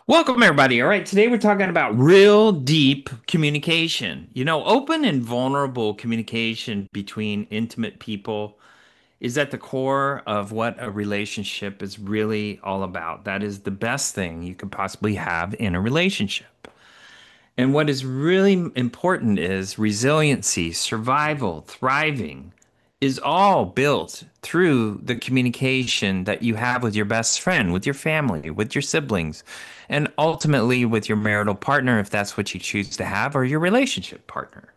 Welcome, everybody. All right, today we're talking about real deep communication. Open and vulnerable communication between intimate people is at the core of what a relationship is really all about. That is the best thing you could possibly have in a relationship. And what is really important is resiliency, survival, thriving is all built through the communication that you have with your best friend, with your family, with your siblings, and ultimately with your marital partner, if that's what you choose to have, or your relationship partner.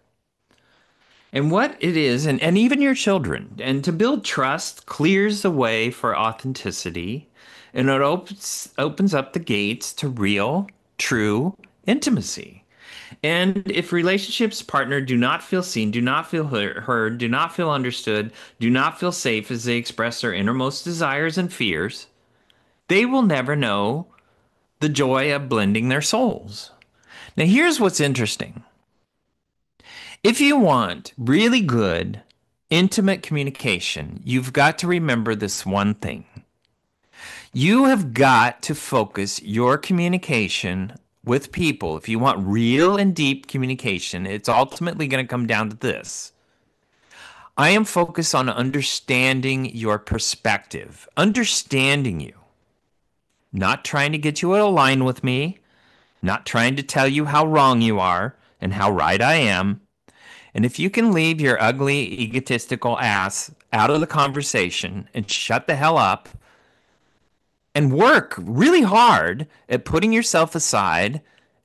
And what it is, and even your children. And to build trust clears the way for authenticity, and it opens up the gates to real, true intimacy. And if relationships partner do not feel seen, do not feel heard, do not feel understood, do not feel safe as they express their innermost desires and fears, they will never know the joy of blending their souls. Now, here's what's interesting. If you want really good, intimate communication, you've got to remember this one thing. You have got to focus your communication with people. If you want real and deep communication, it's ultimately going to come down to this. I am focused on understanding your perspective, understanding you, not trying to get you to align with me, not trying to tell you how wrong you are and how right I am. And if you can leave your ugly, egotistical ass out of the conversation and shut the hell up and work really hard at putting yourself aside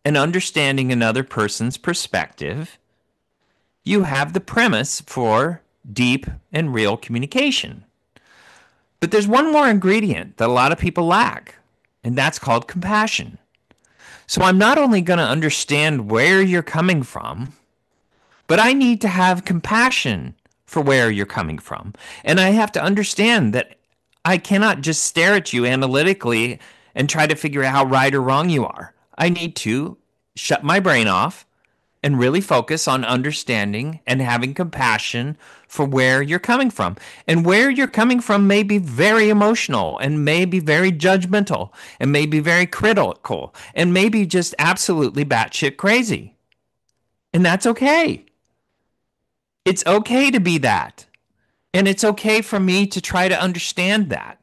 and understanding another person's perspective, you have the premise for deep and real communication. But there's one more ingredient that a lot of people lack, and that's called compassion. So I'm not only going to understand where you're coming from, but I need to have compassion for where you're coming from. And I have to understand that I cannot just stare at you analytically and try to figure out how right or wrong you are. I need to shut my brain off and really focus on understanding and having compassion for where you're coming from. And where you're coming from may be very emotional and may be very judgmental and may be very critical and maybe just absolutely batshit crazy. And that's okay. It's okay to be that. And it's okay for me to try to understand that.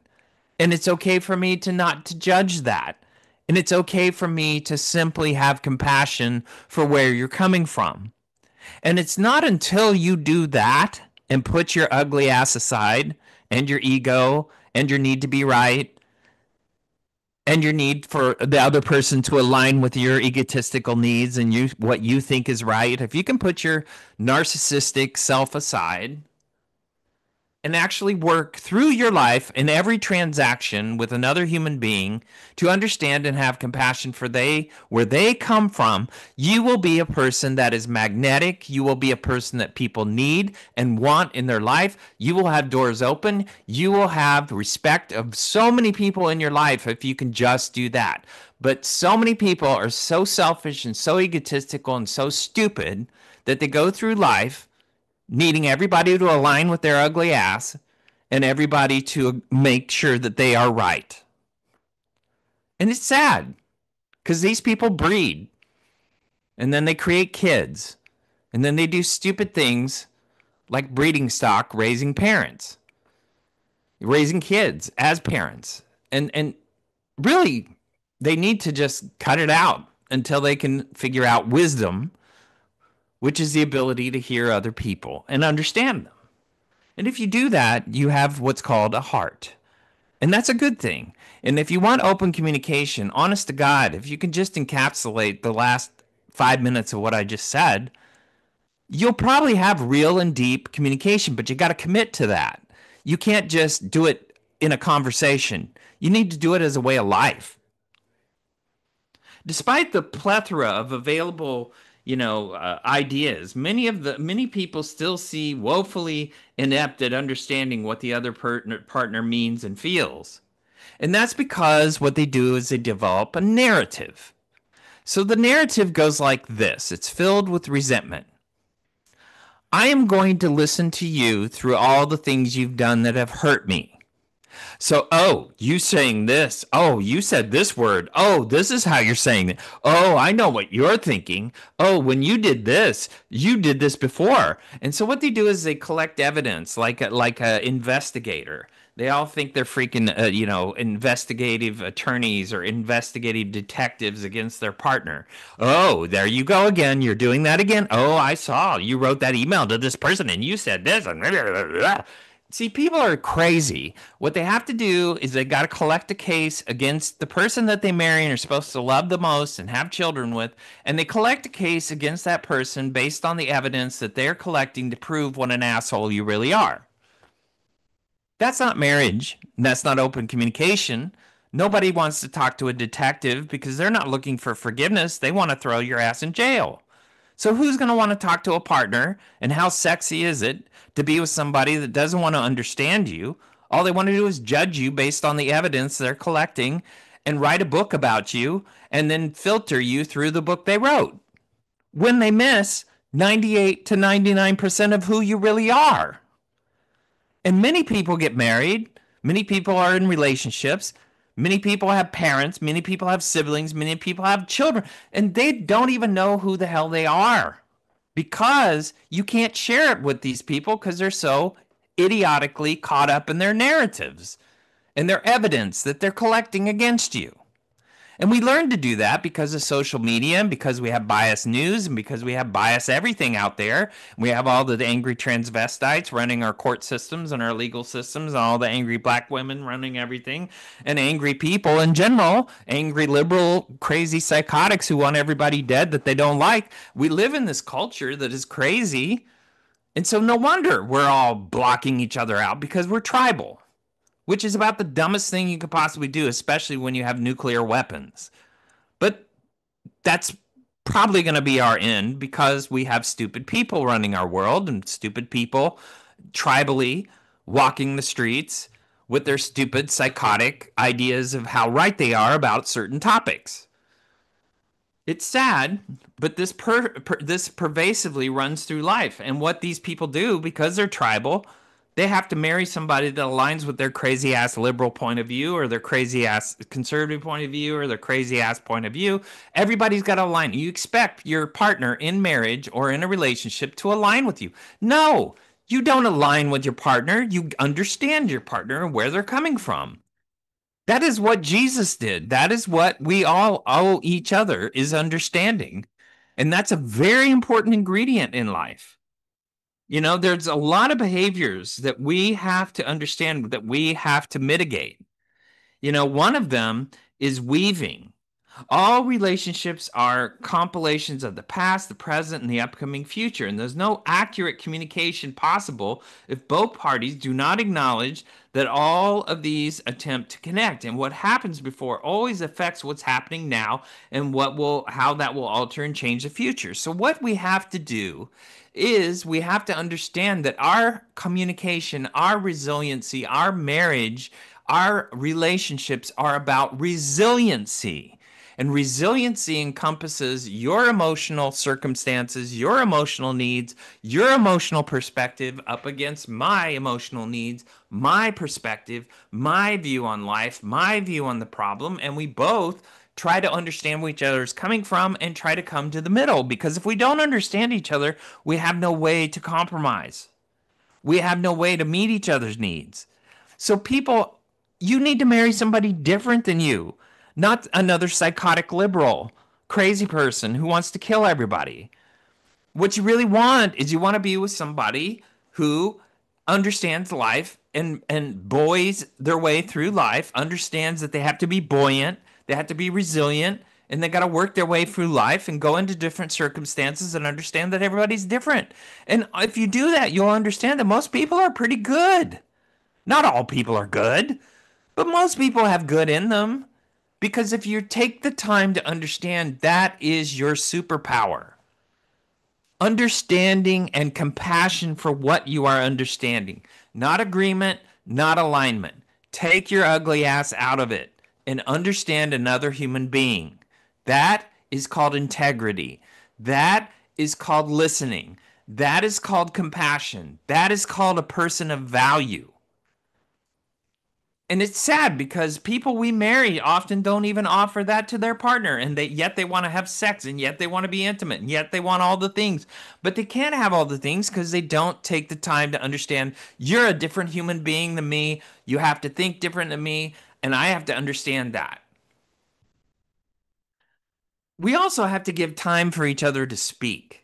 And it's okay for me to not to judge that. And it's okay for me to simply have compassion for where you're coming from. And it's not until you do that and put your ugly ass aside and your ego and your need to be right and your need for the other person to align with your egotistical needs and you what you think is right. If you can put your narcissistic self aside and actually work through your life in every transaction with another human being to understand and have compassion for they where they come from, you will be a person that is magnetic. You will be a person that people need and want in their life. You will have doors open. You will have respect of so many people in your life if you can just do that. But so many people are so selfish and so egotistical and so stupid that they go through life needing everybody to align with their ugly ass and everybody to make sure that they are right. And it's sad because these people breed and then they create kids and then they do stupid things like breeding stock, raising kids as parents. And really, they need to just cut it out until they can figure out wisdom, which is the ability to hear other people and understand them. And if you do that, you have what's called a heart. And that's a good thing. And if you want open communication, honest to God, if you can just encapsulate the last 5 minutes of what I just said, you'll probably have real and deep communication, but you got to commit to that. You can't just do it in a conversation. You need to do it as a way of life. Despite the plethora of available, ideas, many people still see woefully inept at understanding what the other partner means and feels. And that's because what they do is they develop a narrative. So the narrative goes like this. It's filled with resentment. I am going to listen to you through all the things you've done that have hurt me. So, oh, you saying this. Oh, you said this word. Oh, this is how you're saying it. Oh, I know what you're thinking. Oh, when you did this before. And so what they do is they collect evidence like a investigator. They all think they're freaking, investigative attorneys or investigative detectives against their partner. Oh, there you go again. You're doing that again. Oh, I saw you wrote that email to this person and you said this and blah, blah, blah, blah. See, people are crazy. What they have to do is they got to collect a case against the person that they marry and are supposed to love the most and have children with, and they collect a case against that person based on the evidence that they're collecting to prove what an asshole you really are. That's not marriage. That's not open communication. Nobody wants to talk to a detective because they're not looking for forgiveness. They want to throw your ass in jail. So who's going to want to talk to a partner? And how sexy is it to be with somebody that doesn't want to understand you? All they want to do is judge you based on the evidence they're collecting and write a book about you and then filter you through the book they wrote. When they miss 98 to 99% of who you really are. And many people get married, many people are in relationships, many people have parents, many people have siblings, many people have children, and they don't even know who the hell they are because you can't share it with these people because they're so idiotically caught up in their narratives and their evidence that they're collecting against you. And we learned to do that because of social media and because we have biased news and because we have biased everything out there. We have all the angry transvestites running our court systems and our legal systems, and all the angry black women running everything, and angry people in general, angry liberal, crazy psychotics who want everybody dead that they don't like. We live in this culture that is crazy. And so no wonder we're all blocking each other out because we're tribal, which is about the dumbest thing you could possibly do, especially when you have nuclear weapons. But that's probably going to be our end because we have stupid people running our world and stupid people tribally walking the streets with their stupid psychotic ideas of how right they are about certain topics. It's sad, but this pervasively runs through life. And what these people do, because they're tribal, they have to marry somebody that aligns with their crazy ass liberal point of view or their crazy ass conservative point of view or their crazy ass point of view. Everybody's got to align. You expect your partner in marriage or in a relationship to align with you. No, you don't align with your partner. You understand your partner and where they're coming from. That is what Jesus did. That is what we all owe each other is understanding. And that's a very important ingredient in life. There's a lot of behaviors that we have to understand that we have to mitigate. One of them is weaving. All relationships are compilations of the past, the present, and the upcoming future. And there's no accurate communication possible if both parties do not acknowledge that all of these attempt to connect. And what happens before always affects what's happening now and how that will alter and change the future. So what we have to do is we have to understand that our communication, our resiliency, our marriage, our relationships are about resiliency. And resiliency encompasses your emotional circumstances, your emotional needs, your emotional perspective up against my emotional needs, my perspective, my view on life, my view on the problem. And we both try to understand where each other is coming from and try to come to the middle. Because if we don't understand each other, we have no way to compromise. We have no way to meet each other's needs. So, people, you need to marry somebody different than you, not another psychotic liberal, crazy person who wants to kill everybody. What you really want is you want to be with somebody who understands life and buoys their way through life, understands that they have to be buoyant, they have to be resilient, and they got to work their way through life and go into different circumstances and understand that everybody's different. And if you do that, you'll understand that most people are pretty good. Not all people are good, but most people have good in them. Because if you take the time to understand, that is your superpower. Understanding and compassion for what you are understanding. Not agreement, not alignment. Take your ugly ass out of it and understand another human being. That is called integrity. That is called listening. That is called compassion. That is called a person of value. And it's sad because people we marry often don't even offer that to their partner, and yet they want to have sex, and yet they want to be intimate, and yet they want all the things. But they can't have all the things because they don't take the time to understand you're a different human being than me. You have to think different than me, and I have to understand that. We also have to give time for each other to speak.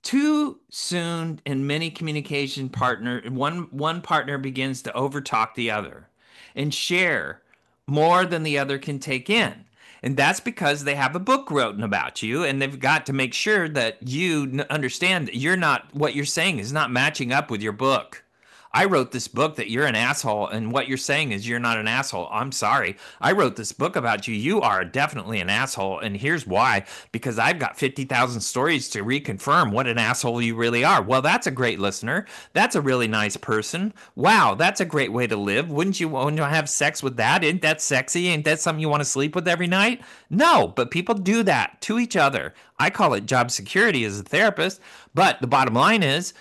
Too soon in many communication partner, one partner begins to overtalk the other and share more than the other can take in. And that's because they have a book written about you, and they've got to make sure that you understand that you're not, what you're saying is not matching up with your book. I wrote this book that you're an asshole, and what you're saying is you're not an asshole. I'm sorry. I wrote this book about you. You are definitely an asshole, and here's why. Because I've got 50,000 stories to reconfirm what an asshole you really are. Well, that's a great listener. That's a really nice person. Wow, that's a great way to live. Wouldn't you want to have sex with that? Isn't that sexy? Ain't that something you want to sleep with every night? No, but people do that to each other. I call it job security as a therapist, but the bottom line is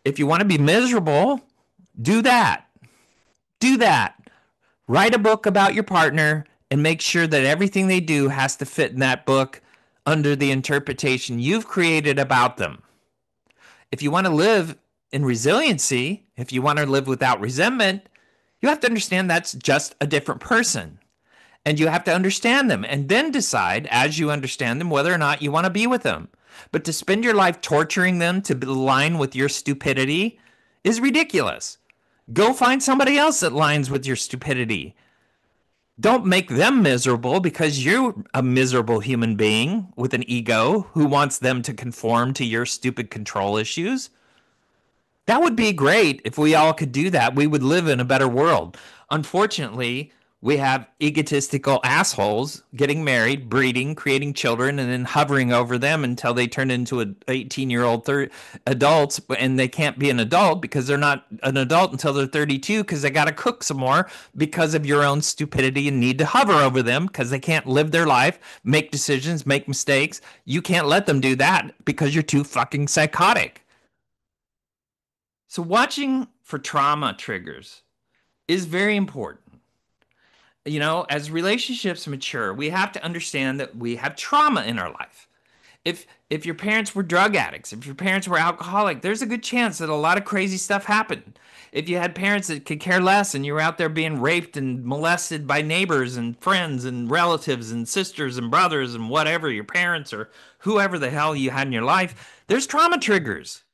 if you want to be miserable, do that. Do that. Write a book about your partner and make sure that everything they do has to fit in that book under the interpretation you've created about them. If you want to live in resiliency, if you want to live without resentment, you have to understand that's just a different person. And you have to understand them and then decide as you understand them whether or not you want to be with them. But to spend your life torturing them to align with your stupidity is ridiculous. Go find somebody else that aligns with your stupidity. Don't make them miserable because you're a miserable human being with an ego who wants them to conform to your stupid control issues. That would be great if we all could do that. We would live in a better world. Unfortunately, we have egotistical assholes getting married, breeding, creating children, and then hovering over them until they turn into 18-year-old adults, and they can't be an adult because they're not an adult until they're 32 because they got to cook some more because of your own stupidity and need to hover over them because they can't live their life, make decisions, make mistakes. You can't let them do that because you're too fucking psychotic. So watching for trauma triggers is very important. As relationships mature, we have to understand that we have trauma in our life. If your parents were drug addicts, if your parents were alcoholic, there's a good chance that a lot of crazy stuff happened. If you had parents that could care less and you were out there being raped and molested by neighbors and friends and relatives and sisters and brothers and whatever, your parents or whoever the hell you had in your life, there's trauma triggers.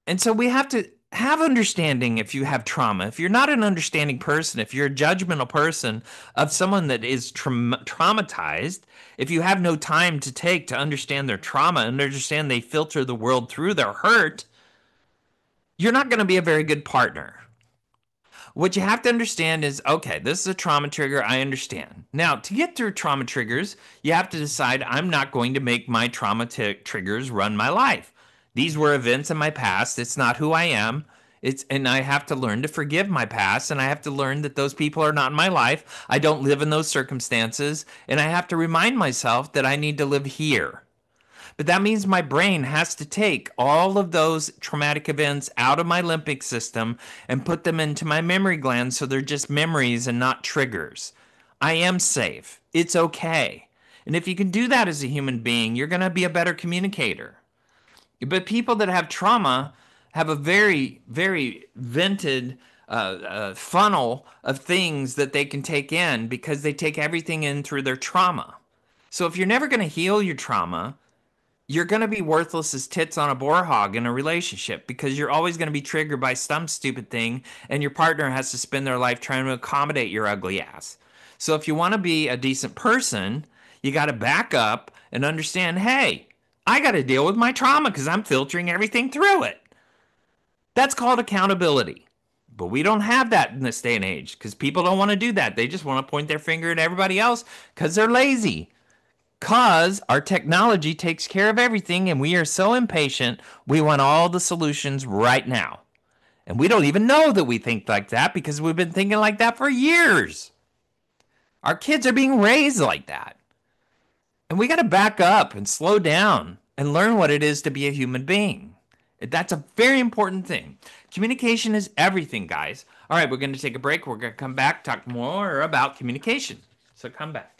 And so we have to have understanding if you have trauma. If you're not an understanding person, if you're a judgmental person of someone that is traumatized, if you have no time to take to understand their trauma and understand they filter the world through their hurt, you're not going to be a very good partner. What you have to understand is okay, this is a trauma trigger. I understand. Now, to get through trauma triggers, you have to decide I'm not going to make my trauma triggers run my life. These were events in my past. It's not who I am. And I have to learn to forgive my past, and I have to learn that those people are not in my life. I don't live in those circumstances, and I have to remind myself that I need to live here. But that means my brain has to take all of those traumatic events out of my limbic system and put them into my memory glands so they're just memories and not triggers. I am safe. It's okay. And if you can do that as a human being, you're going to be a better communicator. But people that have trauma have a very, very vented funnel of things that they can take in because they take everything in through their trauma. So if you're never going to heal your trauma, you're going to be worthless as tits on a boar hog in a relationship because you're always going to be triggered by some stupid thing and your partner has to spend their life trying to accommodate your ugly ass. So if you want to be a decent person, you got to back up and understand, hey, I got to deal with my trauma because I'm filtering everything through it. That's called accountability. But we don't have that in this day and age because people don't want to do that. They just want to point their finger at everybody else because they're lazy. Because our technology takes care of everything and we are so impatient, we want all the solutions right now. And we don't even know that we think like that because we've been thinking like that for years. Our kids are being raised like that. And we got to back up and slow down and learn what it is to be a human being. That's a very important thing. Communication is everything, guys. All right, we're going to take a break. We're going to come back, talk more about communication. So come back.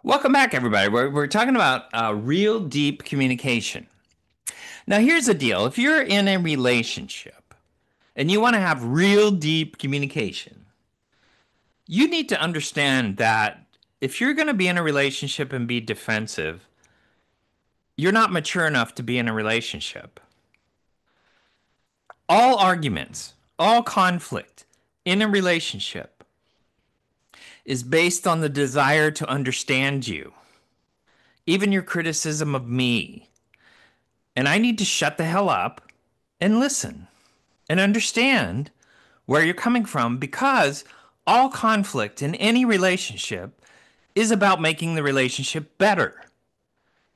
Welcome back, everybody. We're talking about real deep communication. Now, here's the deal. If you're in a relationship and you want to have real deep communication, you need to understand that if you're going to be in a relationship and be defensive, you're not mature enough to be in a relationship. All arguments, all conflict in a relationship is based on the desire to understand you, even your criticism of me. And I need to shut the hell up and listen and understand where you're coming from because all conflict in any relationship is about making the relationship better.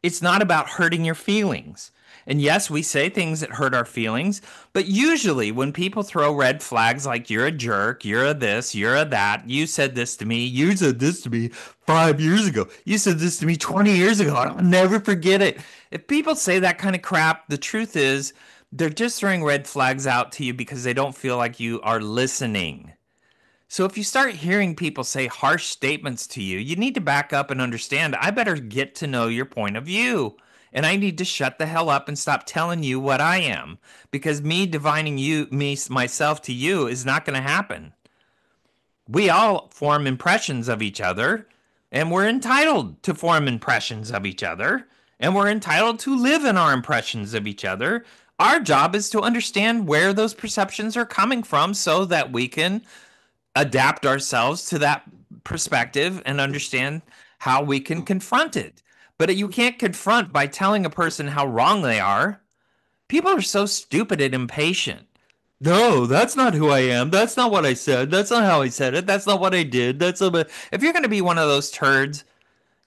It's not about hurting your feelings. And yes, we say things that hurt our feelings, but usually when people throw red flags like you're a jerk, you're a this, you're a that, you said this to me, you said this to me 5 years ago, you said this to me 20 years ago, and I'll never forget it. If people say that kind of crap, the truth is they're just throwing red flags out to you because they don't feel like you are listening. So if you start hearing people say harsh statements to you, you need to back up and understand, I better get to know your point of view. And I need to shut the hell up and stop telling you what I am. Because me divining myself to you is not going to happen. We all form impressions of each other, and we're entitled to form impressions of each other, and we're entitled to live in our impressions of each other. Our job is to understand where those perceptions are coming from so that we can adapt ourselves to that perspective and understand how we can confront it. But you can't confront by telling a person how wrong they are. People are so stupid and impatient. No, that's not who I am. That's not what I said. That's not how I said it. That's not what I did. If you're going to be one of those turds,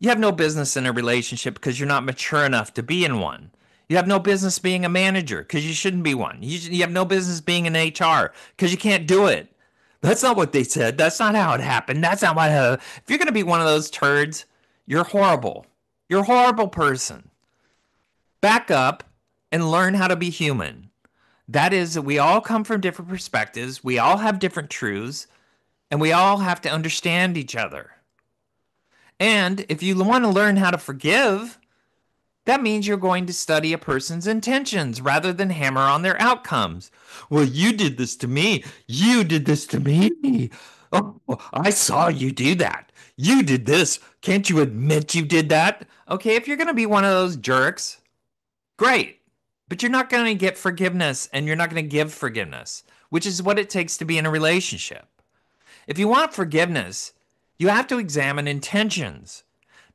you have no business in a relationship because you're not mature enough to be in one. You have no business being a manager because you shouldn't be one. You have no business being in HR because you can't do it. That's not what they said. That's not how it happened. That's not what. If you're going to be one of those turds, you're horrible. You're a horrible person. Back up and learn how to be human. That is, that we all come from different perspectives. We all have different truths, and we all have to understand each other. And if you want to learn how to forgive, that means you're going to study a person's intentions rather than hammer on their outcomes. Well, you did this to me. You did this to me. Oh, I saw you do that. You did this. Can't you admit you did that? Okay, if you're going to be one of those jerks, great. But you're not going to get forgiveness and you're not going to give forgiveness, which is what it takes to be in a relationship. If you want forgiveness, you have to examine intentions.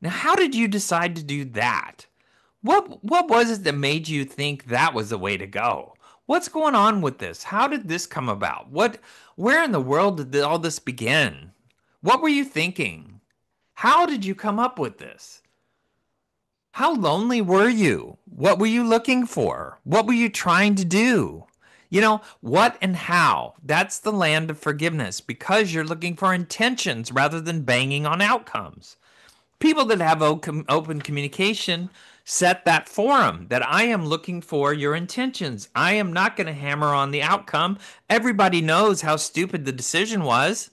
Now, how did you decide to do that? What was it that made you think that was the way to go? What's going on with this? How did this come about? Where in the world did all this begin? What were you thinking? How did you come up with this? How lonely were you? What were you looking for? What were you trying to do? You know, what and how? That's the land of forgiveness because you're looking for intentions rather than banging on outcomes. People that have open communication set that forum that I am looking for your intentions. I am not going to hammer on the outcome. Everybody knows how stupid the decision was,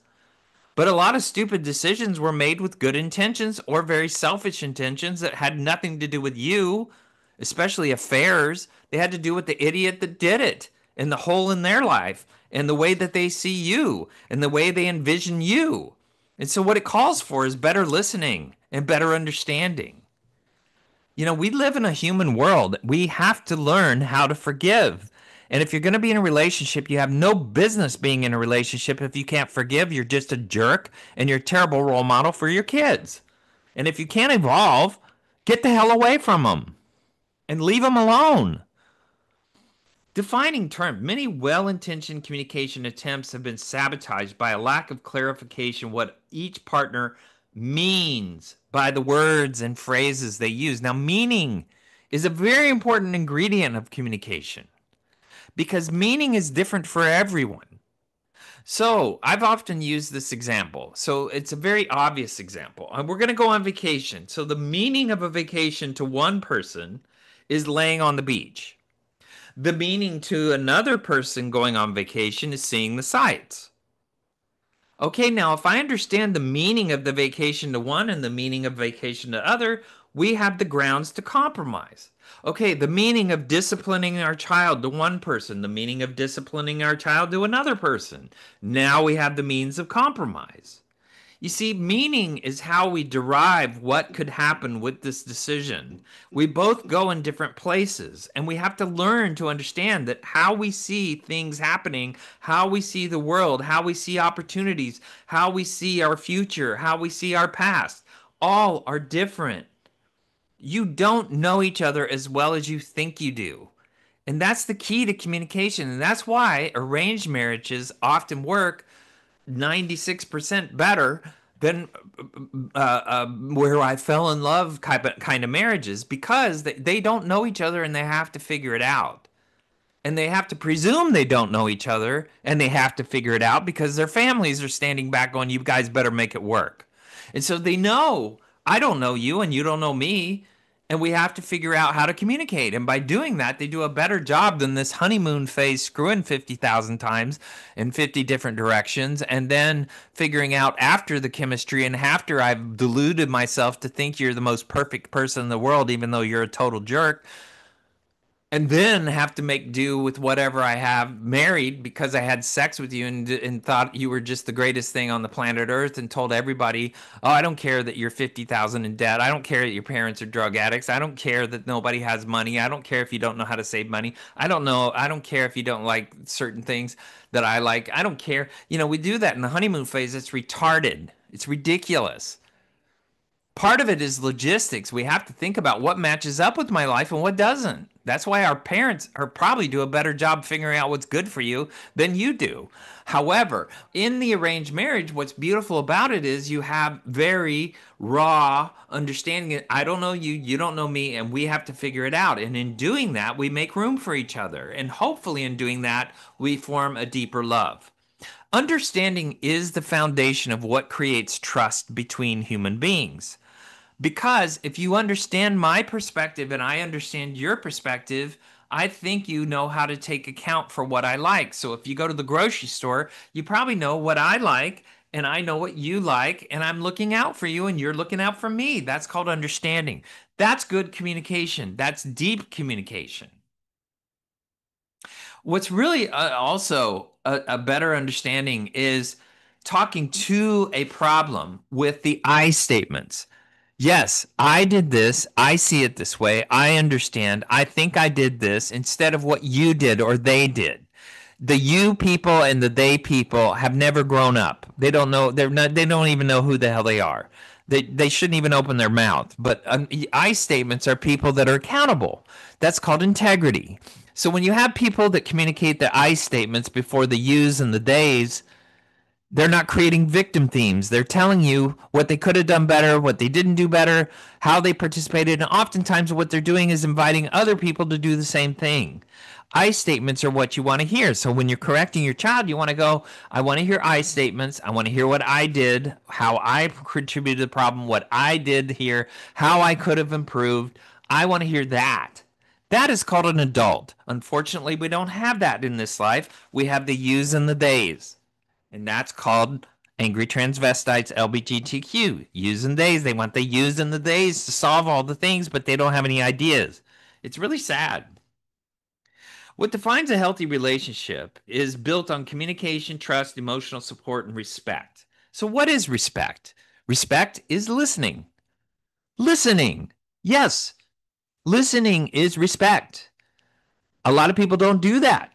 but a lot of stupid decisions were made with good intentions or very selfish intentions that had nothing to do with you, especially affairs. They had to do with the idiot that did it and the hole in their life and the way that they see you and the way they envision you. And so what it calls for is better listening and better understanding. We live in a human world. We have to learn how to forgive. And if you're going to be in a relationship, you have no business being in a relationship if you can't forgive. You're just a jerk and you're a terrible role model for your kids. And if you can't evolve, get the hell away from them and leave them alone. Defining term. Many well-intentioned communication attempts have been sabotaged by a lack of clarification what each partner means by the words and phrases they use. Now, meaning is a very important ingredient of communication because meaning is different for everyone. So, I've often used this example. So, it's a very obvious example. We're going to go on vacation. So, the meaning of a vacation to one person is laying on the beach. The meaning to another person going on vacation is seeing the sights. Okay, now if I understand the meaning of the vacation to one and the meaning of vacation to other, we have the grounds to compromise. Okay, the meaning of disciplining our child to one person, the meaning of disciplining our child to another person. Now we have the means of compromise. You see, meaning is how we derive what could happen with this decision. We both go in different places, and we have to learn to understand that how we see things happening, how we see the world, how we see opportunities, how we see our future, how we see our past, all are different. You don't know each other as well as you think you do. And that's the key to communication. And that's why arranged marriages often work 96% better than where I fell in love kind of marriages because they don't know each other and they have to figure it out. And they have to presume they don't know each other and they have to figure it out because their families are standing back going, you guys better make it work. And so they know, I don't know you and you don't know me. And we have to figure out how to communicate. And by doing that, they do a better job than this honeymoon phase, screwing 50,000 times in 50 different directions, and then figuring out after the chemistry and after I've deluded myself to think you're the most perfect person in the world, even though you're a total jerk, and then have to make do with whatever I have married because I had sex with you and thought you were just the greatest thing on the planet Earth and told everybody, oh, I don't care that you're 50,000 in debt. I don't care that your parents are drug addicts. I don't care that nobody has money. I don't care if you don't know how to save money. I don't know. I don't care if you don't like certain things that I like. I don't care. We do that in the honeymoon phase. It's retarded. It's ridiculous. Part of it is logistics. We have to think about what matches up with my life and what doesn't. That's why our parents are probably do a better job figuring out what's good for you than you do. However, in the arranged marriage, what's beautiful about it is you have very raw understanding. I don't know you, you don't know me, and we have to figure it out. And in doing that, we make room for each other. And hopefully, in doing that, we form a deeper love. Understanding is the foundation of what creates trust between human beings. Because if you understand my perspective and I understand your perspective, I think you know how to take account for what I like. So if you go to the grocery store, you probably know what I like and I know what you like, and I'm looking out for you and you're looking out for me. That's called understanding. That's good communication. That's deep communication. What's really also a better understanding is talking to a problem with the I statements. Yes, I did this. I see it this way. I understand. I think I did this instead of what you did or they did. The you people and the they people have never grown up. They don't know. They're not. They don't even know who the hell they are. They shouldn't even open their mouth. But I statements are people that are accountable. That's called integrity. So when you have people that communicate the I statements before the yous and the theys, they're not creating victim themes. They're telling you what they could have done better, what they didn't do better, how they participated. And oftentimes, what they're doing is inviting other people to do the same thing. I statements are what you want to hear. So when you're correcting your child, you want to go, I want to hear I statements. I want to hear what I did, how I contributed to the problem, what I did here, how I could have improved. I want to hear that. That is called an adult. Unfortunately, we don't have that in this life. We have the yous and the theys. And that's called angry transvestites, LGBTQ. Yous and theys. They want the yous and the theys to solve all the things, but they don't have any ideas. It's really sad. What defines a healthy relationship is built on communication, trust, emotional support, and respect. So, what is respect? Respect is listening. Listening. Yes, listening is respect. A lot of people don't do that.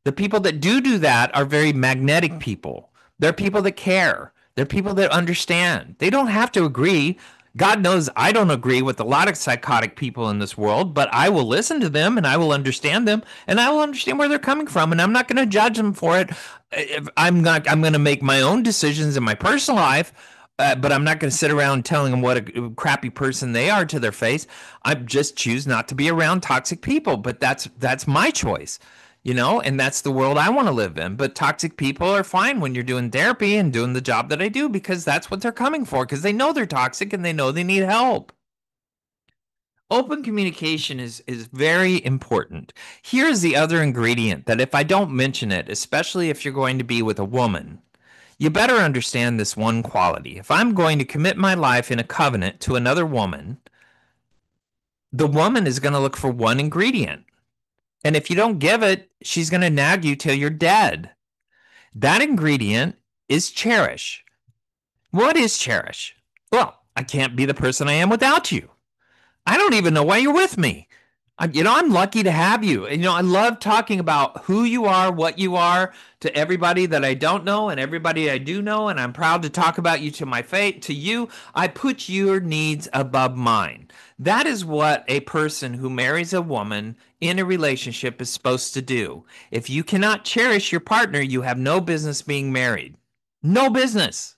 The people that do that are very magnetic people. They're people that care. They're people that understand. They don't have to agree. God knows I don't agree with a lot of psychotic people in this world, but I will listen to them and I will understand them and I will understand where they're coming from, and I'm not going to judge them for it. If I'm going to make my own decisions in my personal life, but I'm not going to sit around telling them what a crappy person they are to their face. I just choose not to be around toxic people, but that's my choice, and that's the world I want to live in. But toxic people are fine when you're doing therapy and doing the job that I do, because that's what they're coming for, because they know they're toxic and they know they need help. Open communication is very important. Here's the other ingredient that if I don't mention it, especially if you're going to be with a woman, you better understand this one quality. If I'm going to commit my life in a covenant to another woman, the woman is going to look for one ingredient. And if you don't give it, she's going to nag you till you're dead. That ingredient is cherish. What is cherish? Well, I can't be the person I am without you. I don't even know why you're with me. I'm lucky to have you. And, I love talking about who you are, what you are to everybody that I don't know and everybody I do know. And I'm proud to talk about you to my fate, to you. I put your needs above mine. That is what a person who marries a woman in a relationship is supposed to do. If you cannot cherish your partner, you have no business being married. No business.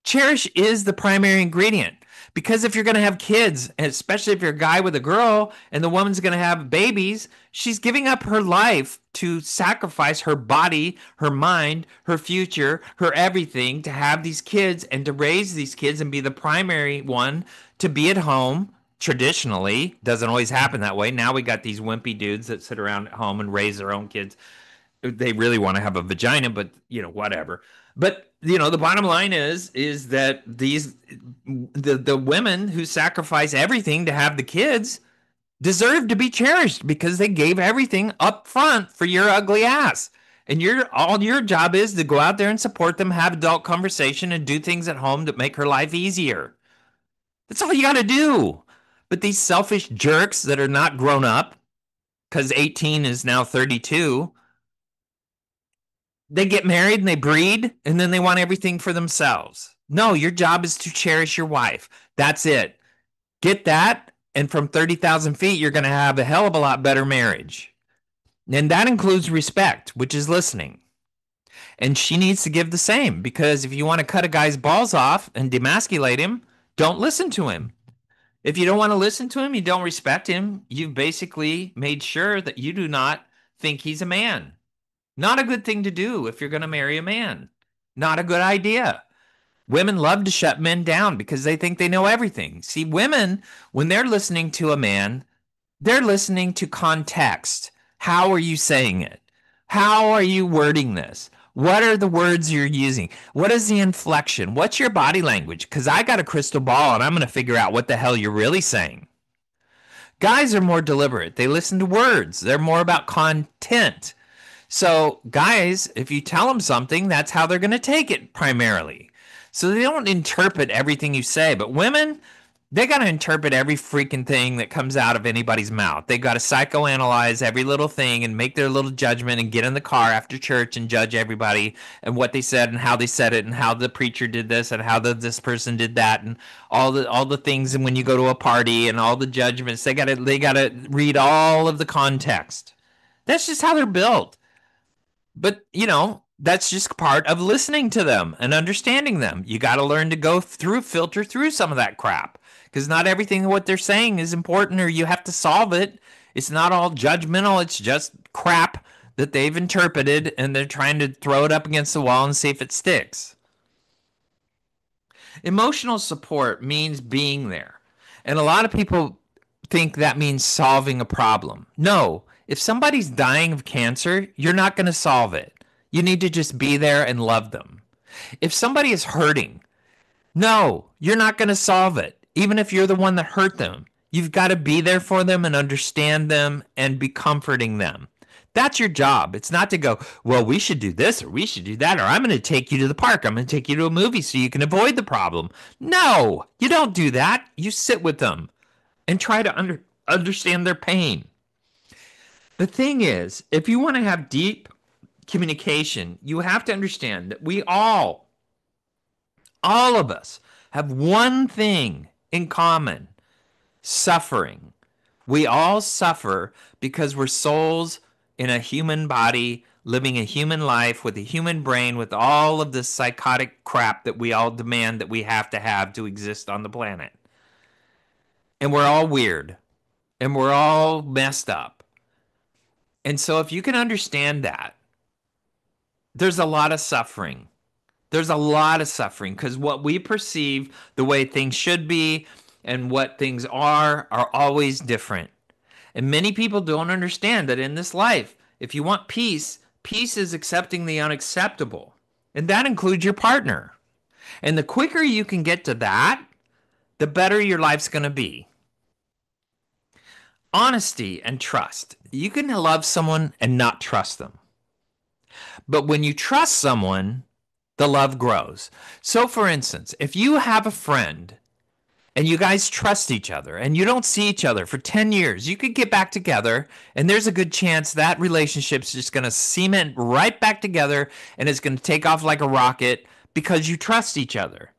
Cherish is the primary ingredient, because if you're going to have kids, especially if you're a guy with a girl and the woman's going to have babies, she's giving up her life to sacrifice her body, her mind, her future, her everything to have these kids and to raise these kids and be the primary one to be at home. Traditionally, doesn't always happen that way. Now we got these wimpy dudes that sit around at home and raise their own kids. They really want to have a vagina, but whatever. But the bottom line is that the women who sacrifice everything to have the kids deserve to be cherished, because they gave everything up front for your ugly ass. And all your job is to go out there and support them, have adult conversation, and do things at home that make her life easier. That's all you got to do. But these selfish jerks that are not grown up, because 18 is now 32, they get married and they breed, and then they want everything for themselves. No, your job is to cherish your wife. That's it. Get that, and from 30,000 feet, you're going to have a hell of a lot better marriage. And that includes respect, which is listening. And she needs to give the same, because if you want to cut a guy's balls off and demasculate him, don't listen to him. If you don't want to listen to him, you don't respect him, you've basically made sure that you do not think he's a man. Not a good thing to do if you're going to marry a man. Not a good idea. Women love to shut men down because they think they know everything. See, women, when they're listening to a man, they're listening to context. How are you saying it? How are you wording this? What are the words you're using? What is the inflection? What's your body language? Because I got a crystal ball and I'm going to figure out what the hell you're really saying. Guys are more deliberate. They listen to words. They're more about content. So, guys, if you tell them something, that's how they're going to take it primarily. So they don't interpret everything you say. But women, they got to interpret every freaking thing that comes out of anybody's mouth. They got to psychoanalyze every little thing and make their little judgment and get in the car after church and judge everybody and what they said and how they said it and how the preacher did this and how this person did that and all the things. And when you go to a party and all the judgments, they got to read all of the context. That's just how they're built. But, that's just part of listening to them and understanding them. You got to learn to filter through some of that crap, because not everything what they're saying is important or you have to solve it. It's not all judgmental. It's just crap that they've interpreted and they're trying to throw it up against the wall and see if it sticks. Emotional support means being there. And a lot of people think that means solving a problem. No, if somebody's dying of cancer, you're not going to solve it. You need to just be there and love them. If somebody is hurting, no, you're not going to solve it. Even if you're the one that hurt them, you've got to be there for them and understand them and be comforting them. That's your job. It's not to go, well, we should do this or we should do that, or I'm going to take you to the park. I'm going to take you to a movie so you can avoid the problem. No, you don't do that. You sit with them and try to understand their pain. The thing is, if you want to have deep communication, you have to understand that all of us, have one thing in common: suffering. We all suffer because we're souls in a human body, living a human life with a human brain, with all of this psychotic crap that we all demand that we have to exist on the planet. And we're all weird and we're all messed up. And so, if you can understand that, there's a lot of suffering. There's a lot of suffering because what we perceive the way things should be and what things are always different. And many people don't understand that in this life, if you want peace, peace is accepting the unacceptable. And that includes your partner. And the quicker you can get to that, the better your life's going to be. Honesty and trust. You can love someone and not trust them. But when you trust someone, the love grows. So, for instance, if you have a friend and you guys trust each other and you don't see each other for 10 years, you could get back together and there's a good chance that relationship's just going to cement right back together and it's going to take off like a rocket because you trust each other.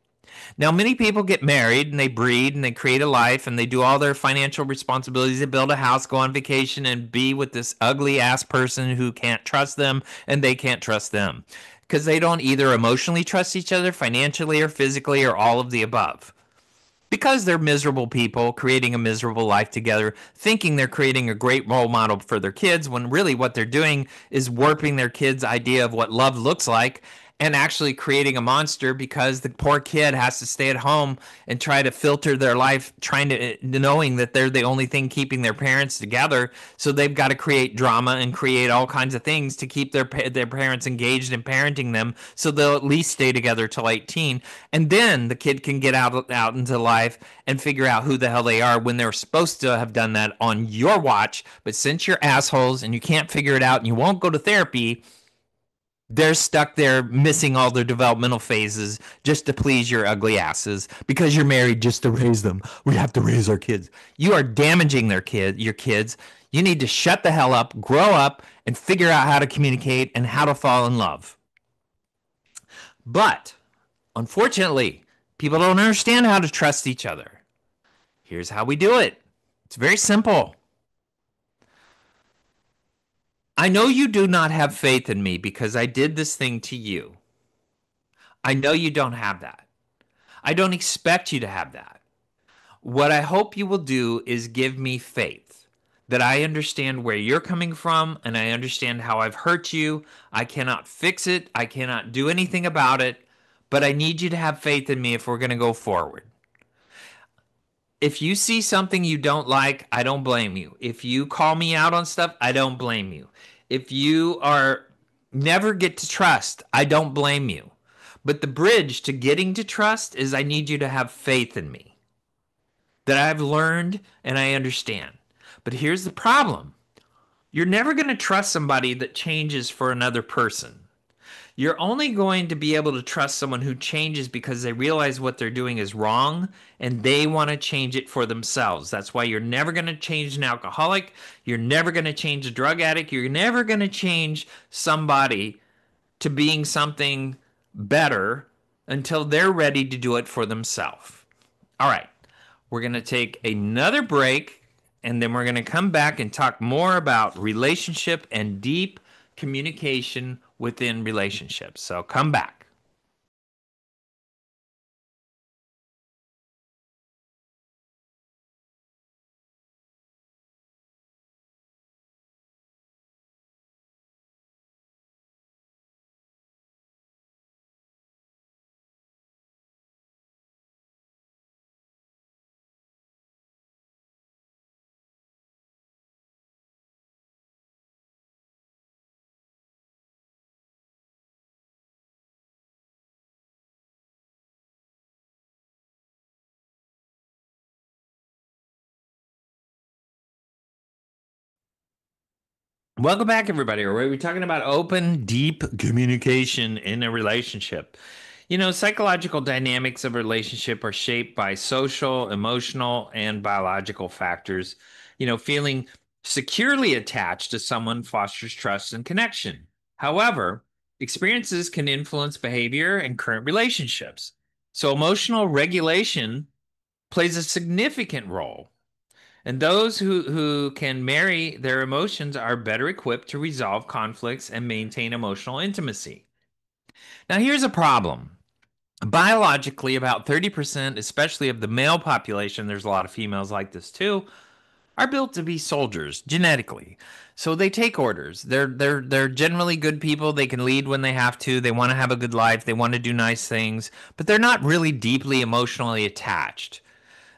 Now, many people get married and they breed and they create a life and they do all their financial responsibilities. They build a house, go on vacation, and be with this ugly ass person who can't trust them and they can't trust them because they don't either emotionally trust each other, financially or physically, or all of the above. Because they're miserable people creating a miserable life together, thinking they're creating a great role model for their kids, when really what they're doing is warping their kids' idea of what love looks like and actually creating a monster because the poor kid has to stay at home and try to filter their life, trying to knowing that they're the only thing keeping their parents together. So they've got to create drama and create all kinds of things to keep their parents engaged in parenting them, so they'll at least stay together till 18, and then the kid can get out into life and figure out who the hell they are when they're supposed to have done that on your watch. But since you're assholes and you can't figure it out and you won't go to therapy, they're stuck there missing all their developmental phases just to please your ugly asses because you're married just to raise them. We have to raise our kids. You are damaging your kids. You need to shut the hell up, grow up, and figure out how to communicate and how to fall in love. But unfortunately, people don't understand how to trust each other. Here's how we do it. It's very simple. I know you do not have faith in me because I did this thing to you. I know you don't have that. I don't expect you to have that. What I hope you will do is give me faith that I understand where you're coming from and I understand how I've hurt you. I cannot fix it. I cannot do anything about it, but I need you to have faith in me if we're going to go forward. If you see something you don't like, I don't blame you. If you call me out on stuff, I don't blame you. If you are never get to trust, I don't blame you. But the bridge to getting to trust is I need you to have faith in me that I've learned and I understand. But here's the problem. You're never going to trust somebody that changes for another person. You're only going to be able to trust someone who changes because they realize what they're doing is wrong and they want to change it for themselves. That's why you're never going to change an alcoholic. You're never going to change a drug addict. You're never going to change somebody to being something better until they're ready to do it for themselves. All right. We're going to take another break and then we're going to come back and talk more about relationship and deep communication within relationships. So come back. Welcome back, everybody. We're talking about open, deep communication in a relationship. Psychological dynamics of a relationship are shaped by social, emotional, and biological factors. Feeling securely attached to someone fosters trust and connection. However, experiences can influence behavior and current relationships. So, emotional regulation plays a significant role. And those who can marry their emotions are better equipped to resolve conflicts and maintain emotional intimacy. Now, here's a problem. Biologically, about 30%, especially of the male population, there's a lot of females like this too, are built to be soldiers genetically. So they take orders. They're generally good people. They can lead when they have to. They want to have a good life. They want to do nice things, but they're not really deeply emotionally attached.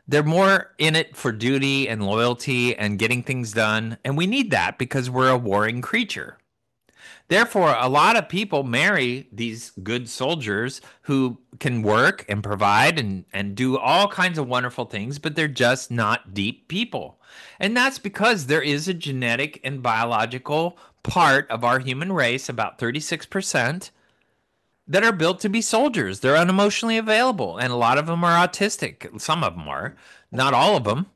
They're more in it for duty and loyalty and getting things done. And we need that because we're a warring creature. Therefore, a lot of people marry these good soldiers who can work and provide and do all kinds of wonderful things, but they're just not deep people. And that's because there is a genetic and biological part of our human race, about 36%, that are built to be soldiers. They're unemotionally available, and a lot of them are autistic. Some of them are, not all of them.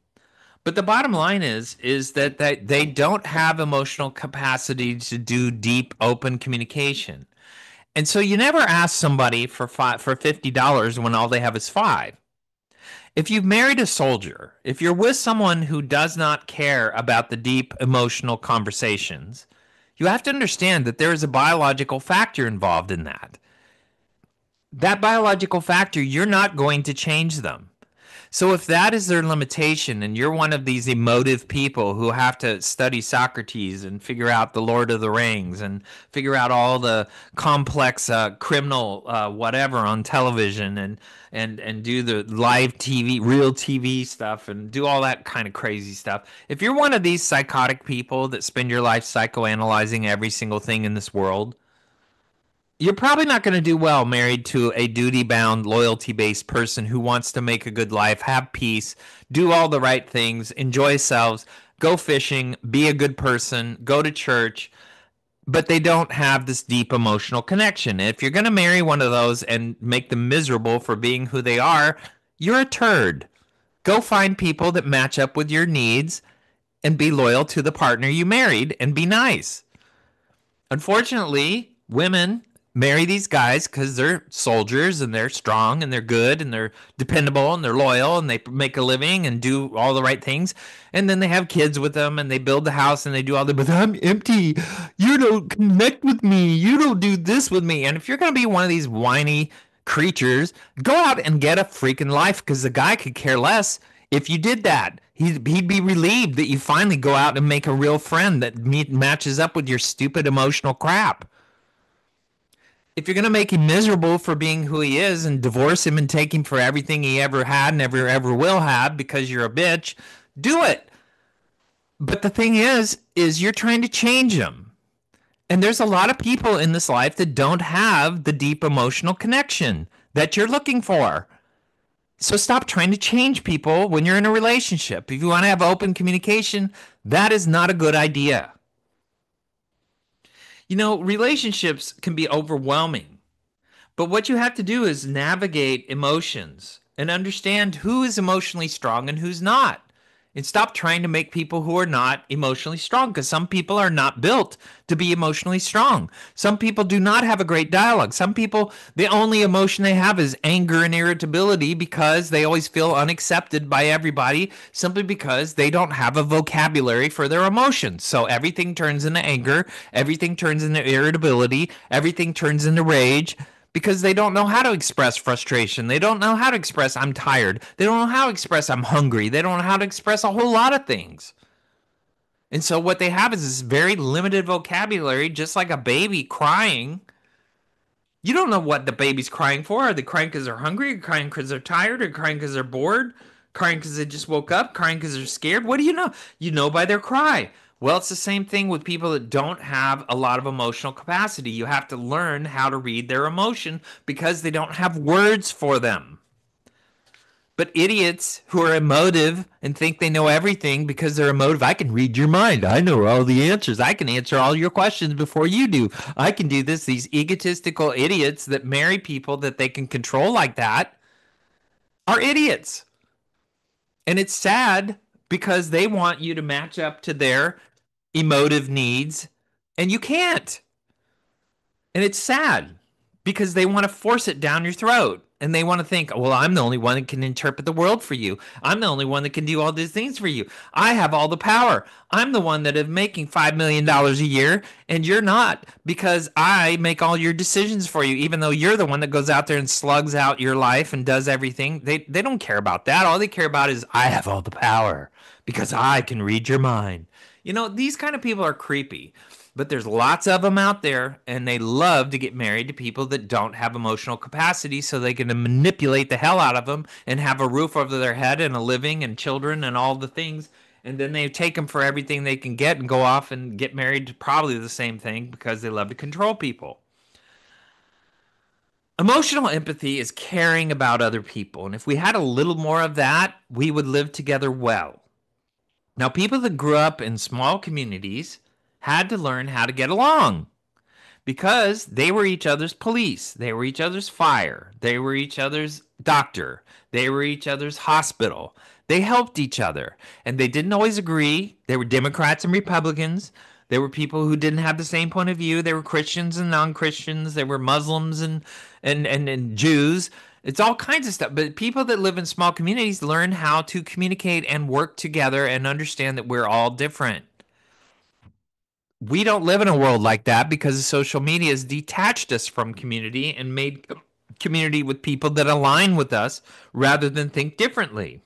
But the bottom line is that they don't have emotional capacity to do deep, open communication. And so you never ask somebody for $50 when all they have is five. If you've married a soldier, if you're with someone who does not care about the deep emotional conversations, you have to understand that there is a biological factor involved in that. That biological factor, you're not going to change them. So if that is their limitation and you're one of these emotive people who have to study Socrates and figure out the Lord of the Rings and figure out all the complex criminal whatever on television and do the live TV, real TV stuff and do all that kind of crazy stuff. If you're one of these psychotic people that spend your life psychoanalyzing every single thing in this world, you're probably not going to do well married to a duty bound, loyalty based person who wants to make a good life, have peace, do all the right things, enjoy themselves, go fishing, be a good person, go to church, but they don't have this deep emotional connection. If you're going to marry one of those and make them miserable for being who they are, you're a turd. Go find people that match up with your needs and be loyal to the partner you married and be nice. Unfortunately, women marry these guys because they're soldiers and they're strong and they're good and they're dependable and they're loyal and they make a living and do all the right things. And then they have kids with them and they build the house and they do all the, but I'm empty. You don't connect with me. You don't do this with me. And if you're going to be one of these whiny creatures, go out and get a freaking life because the guy could care less. If you did that, he'd be relieved that you finally go out and make a real friend that matches up with your stupid emotional crap. If you're going to make him miserable for being who he is and divorce him and take him for everything he ever had and ever will have because you're a bitch, do it. But the thing is you're trying to change him. And there's a lot of people in this life that don't have the deep emotional connection that you're looking for. So stop trying to change people when you're in a relationship. If you want to have open communication, that is not a good idea. Relationships can be overwhelming, but what you have to do is navigate emotions and understand who is emotionally strong and who's not. And stop trying to make people who are not emotionally strong because some people are not built to be emotionally strong. Some people do not have a great dialogue. Some people, the only emotion they have is anger and irritability because they always feel unaccepted by everybody simply because they don't have a vocabulary for their emotions. So everything turns into anger, everything turns into irritability, everything turns into rage because they don't know how to express frustration. They don't know how to express I'm tired. They don't know how to express I'm hungry. They don't know how to express a whole lot of things. And so what they have is this very limited vocabulary, just like a baby crying. You don't know what the baby's crying for. Are they crying because they're hungry? Or crying because they're tired? Or crying because they're bored? Crying because they just woke up? Crying because they're scared? What do you know? You know by their cry. Well, it's the same thing with people that don't have a lot of emotional capacity. You have to learn how to read their emotion because they don't have words for them. But idiots who are emotive and think they know everything because they're emotive, I can read your mind. I know all the answers. I can answer all your questions before you do. I can do this. These egotistical idiots that marry people that they can control like that are idiots. And it's sad because they want you to match up to their emotive needs and you can't. And it's sad because they want to force it down your throat. And they want to think, well, I'm the only one that can interpret the world for you. I'm the only one that can do all these things for you. I have all the power. I'm the one that is making $5 million a year, and you're not because I make all your decisions for you, even though you're the one that goes out there and slugs out your life and does everything. They don't care about that. All they care about is I have all the power because I can read your mind. These kind of people are creepy. But there's lots of them out there, and they love to get married to people that don't have emotional capacity so they can manipulate the hell out of them and have a roof over their head and a living and children and all the things. And then they take them for everything they can get and go off and get married to probably the same thing because they love to control people. Emotional empathy is caring about other people. And if we had a little more of that, we would live together well. Now, people that grew up in small communities had to learn how to get along because they were each other's police, they were each other's fire, they were each other's doctor, they were each other's hospital. They helped each other, and they didn't always agree. They were Democrats and Republicans. There were people who didn't have the same point of view. There were Christians and non-Christians. There were Muslims and Jews. It's all kinds of stuff. But people that live in small communities learn how to communicate and work together and understand that we're all different. We don't live in a world like that because social media has detached us from community and made community with people that align with us rather than think differently.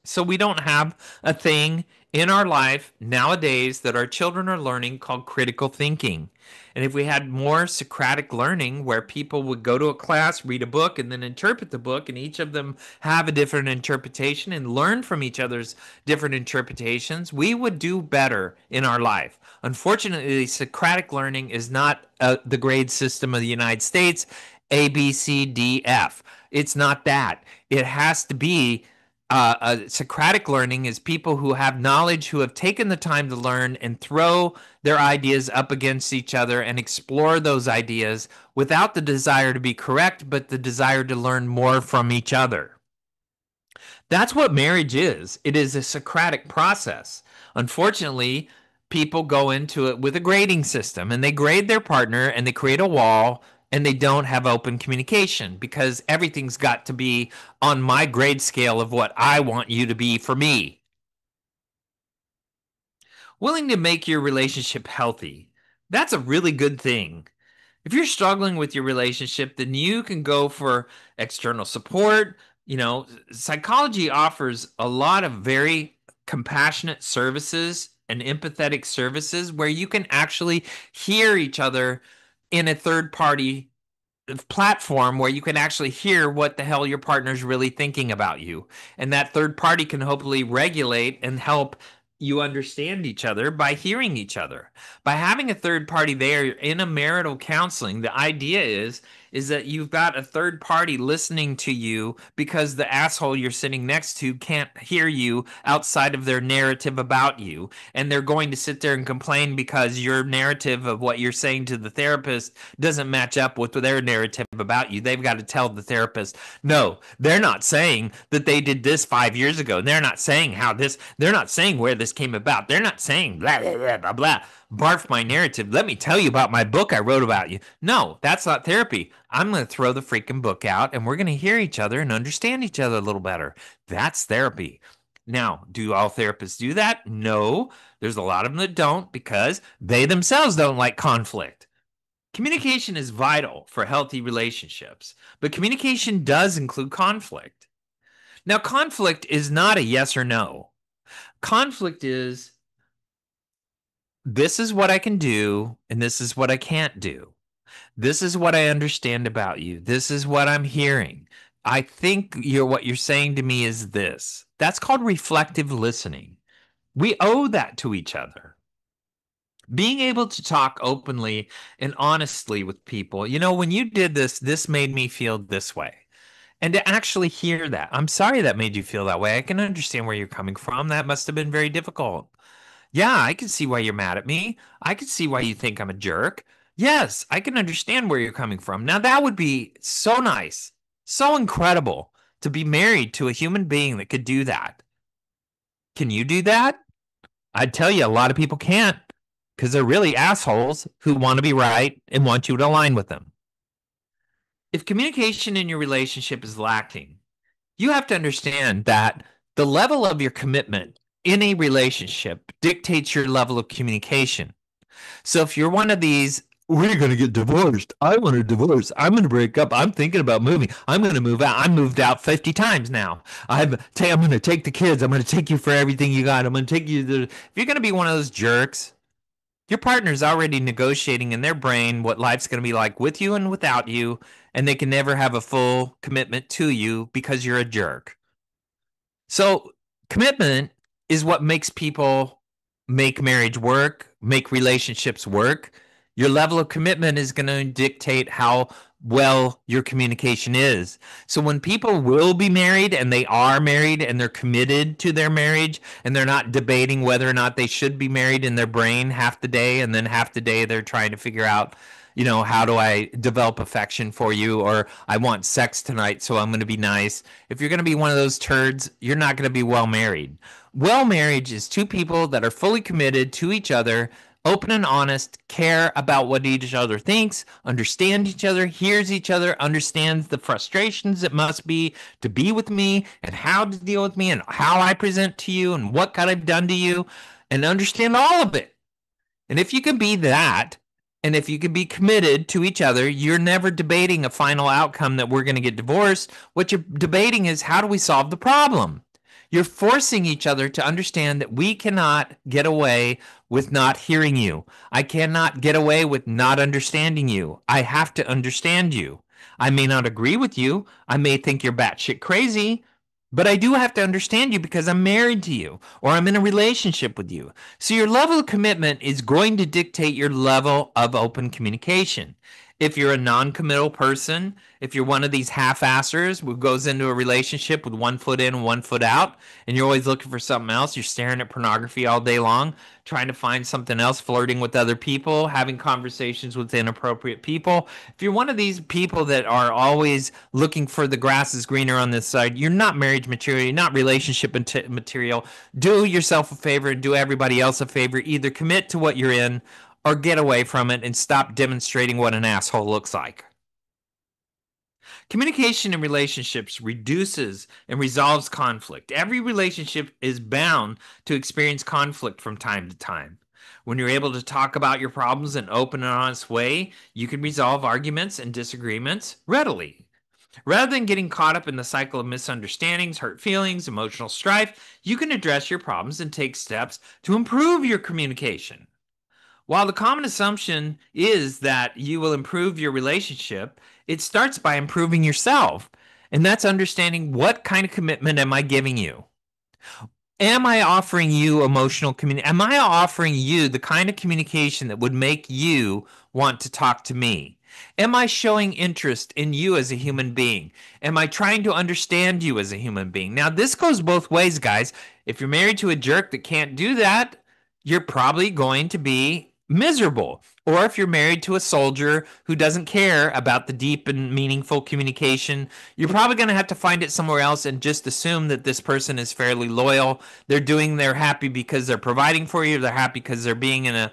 So we don't have a thing in our life nowadays that our children are learning called critical thinking. And if we had more Socratic learning where people would go to a class, read a book, and then interpret the book, and each of them have a different interpretation and learn from each other's different interpretations, we would do better in our life. Unfortunately, Socratic learning is not the grade system of the United States, A, B, C, D, F. It's not that. It has to be Socratic learning is people who have knowledge, who have taken the time to learn and throw their ideas up against each other and explore those ideas without the desire to be correct, but the desire to learn more from each other. That's what marriage is. It is a Socratic process. Unfortunately, people go into it with a grading system and they grade their partner and they create a wall and they don't have open communication because everything's got to be on my grade scale of what I want you to be for me. Willing to make your relationship healthy. That's a really good thing. If you're struggling with your relationship, then you can go for external support. Psychology offers a lot of very compassionate services and empathetic services where you can actually hear each other in a third party platform where you can actually hear what the hell your partner's really thinking about you. And that third party can hopefully regulate and help you understand each other by hearing each other. By having a third party there in a marital counseling, the idea is that you've got a third party listening to you because the asshole you're sitting next to can't hear you outside of their narrative about you. And they're going to sit there and complain because your narrative of what you're saying to the therapist doesn't match up with their narrative about you. They've got to tell the therapist, no, they're not saying that they did this 5 years ago. They're not saying they're not saying where this came about. They're not saying blah, blah, blah, blah, blah. Barf my narrative. Let me tell you about my book I wrote about you. No, that's not therapy. I'm going to throw the freaking book out and we're going to hear each other and understand each other a little better. That's therapy. Now, do all therapists do that? No. There's a lot of them that don't because they themselves don't like conflict. Communication is vital for healthy relationships, but communication does include conflict. Now, conflict is not a yes or no. Conflict is this is what I can do, and this is what I can't do. This is what I understand about you. This is what I'm hearing. I think what you're saying to me is this. That's called reflective listening. We owe that to each other. Being able to talk openly and honestly with people. When you did this, this made me feel this way. And to actually hear that, I'm sorry that made you feel that way. I can understand where you're coming from. That must have been very difficult. Yeah, I can see why you're mad at me. I can see why you think I'm a jerk. Yes, I can understand where you're coming from. Now, that would be so nice, so incredible to be married to a human being that could do that. Can you do that? I'd tell you a lot of people can't because they're really assholes who want to be right and want you to align with them. If communication in your relationship is lacking, you have to understand that the level of your commitment in a relationship dictates your level of communication. So if you're one of these, we're going to get divorced. I want a divorce. I'm going to break up. I'm thinking about moving. I'm going to move out. I moved out 50 times now. I'm going to take the kids. I'm going to take you for everything you got. I'm going to take you to. If you're going to be one of those jerks, your partner's already negotiating in their brain what life's going to be like with you and without you, and they can never have a full commitment to you because you're a jerk. So commitment is what makes people make marriage work, make relationships work. Your level of commitment is going to dictate how well your communication is. So when people will be married and they are married and they're committed to their marriage and they're not debating whether or not they should be married in their brain half the day and then half the day they're trying to figure out, how do I develop affection for you, or I want sex tonight, so I'm going to be nice. If you're going to be one of those turds, you're not going to be well married. Well marriage is two people that are fully committed to each other, open and honest, care about what each other thinks, understand each other, hears each other, understands the frustrations it must be with me and how to deal with me and how I present to you and what kind I've done to you, and understand all of it. And if you can be that, and if you can be committed to each other, you're never debating a final outcome that we're going to get divorced. What you're debating is, how do we solve the problem? You're forcing each other to understand that we cannot get away with not hearing you. I cannot get away with not understanding you. I have to understand you. I may not agree with you. I may think you're batshit crazy, but I do have to understand you because I'm married to you or I'm in a relationship with you. So your level of commitment is going to dictate your level of open communication. If you're a non-committal person, if you're one of these half-assers who goes into a relationship with one foot in and one foot out, and you're always looking for something else, you're staring at pornography all day long, trying to find something else, flirting with other people, having conversations with inappropriate people. If you're one of these people that are always looking for the grass is greener on this side, you're not marriage material, you're not relationship material. Do yourself a favor and do everybody else a favor. Either commit to what you're in or get away from it and stop demonstrating what an asshole looks like. Communication in relationships reduces and resolves conflict. Every relationship is bound to experience conflict from time to time. When you're able to talk about your problems in an open and honest way, you can resolve arguments and disagreements readily. Rather than getting caught up in the cycle of misunderstandings, hurt feelings, emotional strife, you can address your problems and take steps to improve your communication. While the common assumption is that you will improve your relationship, it starts by improving yourself. And that's understanding, what kind of commitment am I giving you? Am I offering you emotional communication? Am I offering you the kind of communication that would make you want to talk to me? Am I showing interest in you as a human being? Am I trying to understand you as a human being? Now, this goes both ways, guys. If you're married to a jerk that can't do that, you're probably going to be miserable. Or if you're married to a soldier who doesn't care about the deep and meaningful communication, you're probably going to have to find it somewhere else and just assume that this person is fairly loyal. They're happy because they're providing for you. They're happy because they're being in a,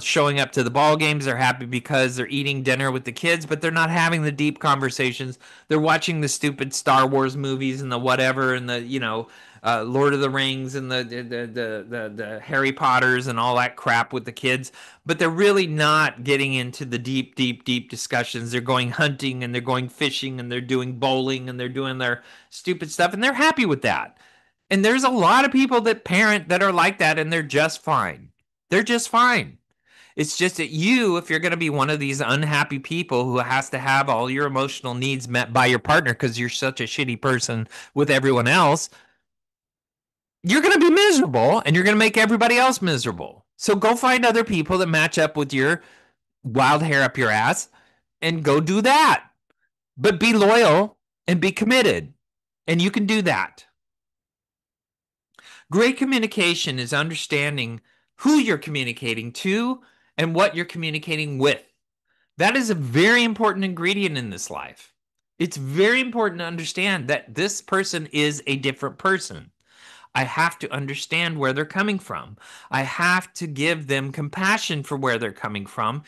showing up to the ball games. They're happy because they're eating dinner with the kids, but they're not having the deep conversations. They're watching the stupid Star Wars movies and the whatever and the, Lord of the Rings and the Harry Potters and all that crap with the kids, but they're really not getting into the deep, deep, deep discussions. They're going hunting and they're going fishing and they're doing bowling and they're doing their stupid stuff and they're happy with that. And there's a lot of people that parent that are like that and they're just fine. They're just fine. It's just that you, if you're going to be one of these unhappy people who has to have all your emotional needs met by your partner because you're such a shitty person with everyone else, you're going to be miserable and you're going to make everybody else miserable. So go find other people that match up with your wild hair up your ass and go do that. But be loyal and be committed. And you can do that. Great communication is understanding who you're communicating to and what you're communicating with. That is a very important ingredient in this life. It's very important to understand that this person is a different person. I have to understand where they're coming from. I have to give them compassion for where they're coming from.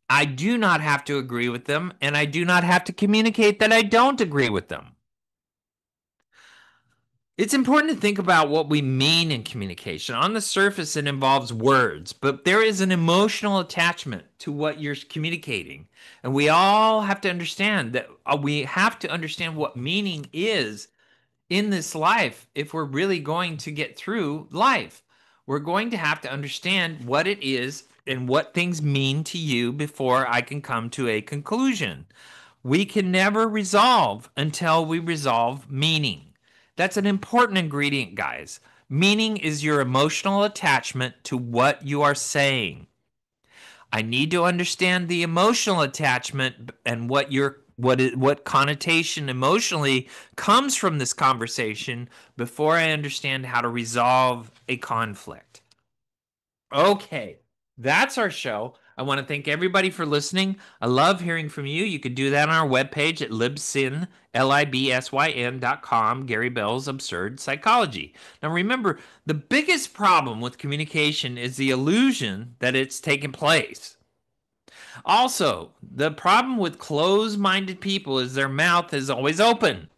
I do not have to agree with them, and I do not have to communicate that I don't agree with them. It's important to think about what we mean in communication. On the surface, it involves words, but there is an emotional attachment to what you're communicating. And we all have to understand that we have to understand what meaning is in this life if we're really going to get through life. We're going to have to understand what it is and what things mean to you before I can come to a conclusion. We can never resolve until we resolve meaning. That's an important ingredient, guys. Meaning is your emotional attachment to what you are saying. I need to understand the emotional attachment and what connotation emotionally comes from this conversation before I understand how to resolve a conflict. Okay, that's our show. I want to thank everybody for listening. I love hearing from you. You can do that on our webpage at libsyn, libsyn.com, Gary Bell's Absurd Psychology. Now remember, the biggest problem with communication is the illusion that it's taken place. Also, the problem with closed-minded people is their mouth is always open.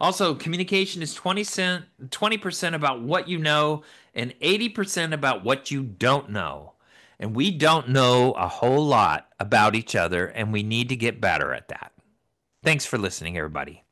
Also, communication is 20% about what you know and 80% about what you don't know. And we don't know a whole lot about each other, and we need to get better at that. Thanks for listening, everybody.